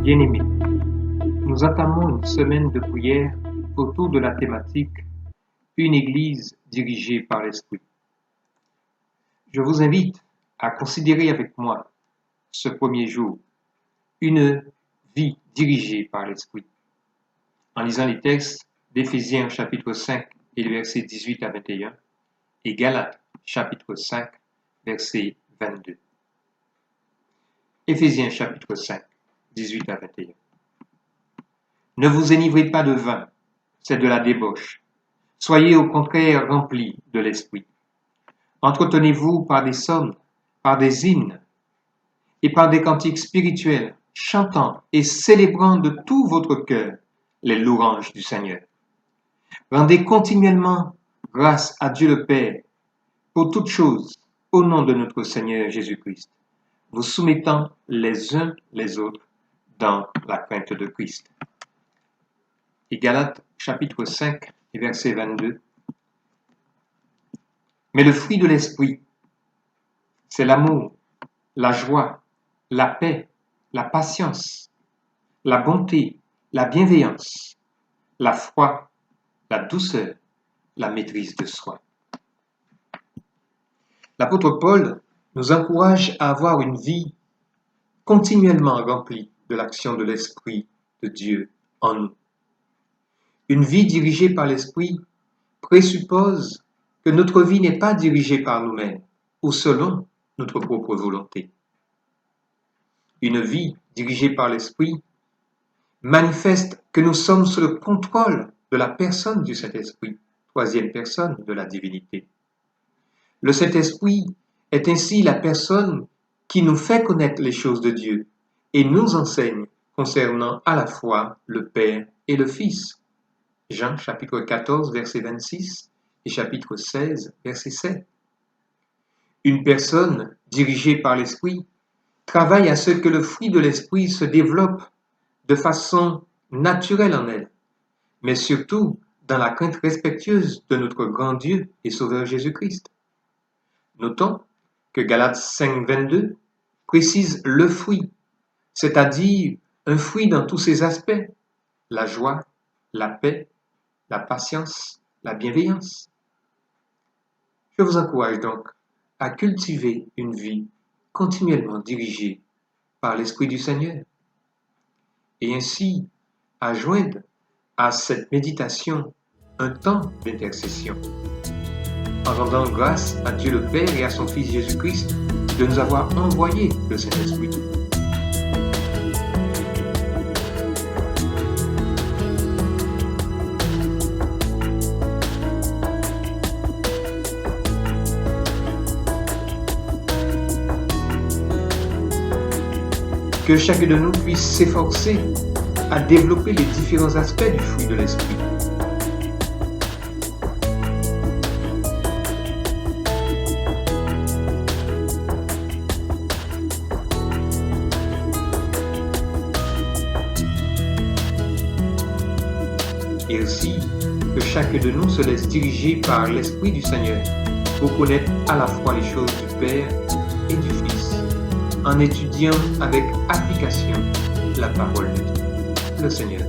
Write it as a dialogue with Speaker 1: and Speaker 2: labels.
Speaker 1: Bien-aimés, nous entamons une semaine de prière autour de la thématique Une Église dirigée par l'Esprit. Je vous invite à considérer avec moi ce premier jour, une vie dirigée par l'Esprit, en lisant les textes d'Éphésiens chapitre 5 et les versets 18 à 21 et Galates chapitre 5 verset 22. Éphésiens chapitre 5, 18 à 21. Ne vous enivrez pas de vin, c'est de la débauche. Soyez au contraire remplis de l'Esprit. Entretenez-vous par des psaumes, par des hymnes et par des cantiques spirituels, chantant et célébrant de tout votre cœur les louanges du Seigneur. Rendez continuellement grâce à Dieu le Père pour toutes choses au nom de notre Seigneur Jésus-Christ, vous soumettant les uns les autres dans la crainte de Christ. Et Galates chapitre 5 et verset 22. Mais le fruit de l'Esprit, c'est l'amour, la joie, la paix, la patience, la bonté, la bienveillance, la foi, la douceur, la maîtrise de soi. L'apôtre Paul nous encourage à avoir une vie continuellement remplie de l'action de l'Esprit de Dieu en nous. Une vie dirigée par l'Esprit présuppose que notre vie n'est pas dirigée par nous-mêmes ou selon notre propre volonté. Une vie dirigée par l'Esprit manifeste que nous sommes sous le contrôle de la personne du Saint-Esprit, troisième personne de la divinité. Le Saint-Esprit est ainsi la personne qui nous fait connaître les choses de Dieu et nous enseigne concernant à la fois le Père et le Fils. Jean chapitre 14, verset 26 et chapitre 16, verset 7. Une personne dirigée par l'Esprit travaille à ce que le fruit de l'Esprit se développe de façon naturelle en elle, mais surtout dans la crainte respectueuse de notre grand Dieu et Sauveur Jésus-Christ. Notons que Galates 5, 22 précise le fruit, c'est-à-dire un fruit dans tous ses aspects, la joie, la paix, la patience, la bienveillance. Je vous encourage donc à cultiver une vie continuellement dirigée par l'Esprit du Seigneur et ainsi à joindre à cette méditation un temps d'intercession en rendant grâce à Dieu le Père et à son Fils Jésus-Christ de nous avoir envoyé le Saint-Esprit. Que chacun de nous puisse s'efforcer à développer les différents aspects du fruit de l'Esprit. Et aussi, que chacun de nous se laisse diriger par l'Esprit du Seigneur pour connaître à la fois les choses du Père et du Fils, en étudiant avec application la parole de Dieu. Le Seigneur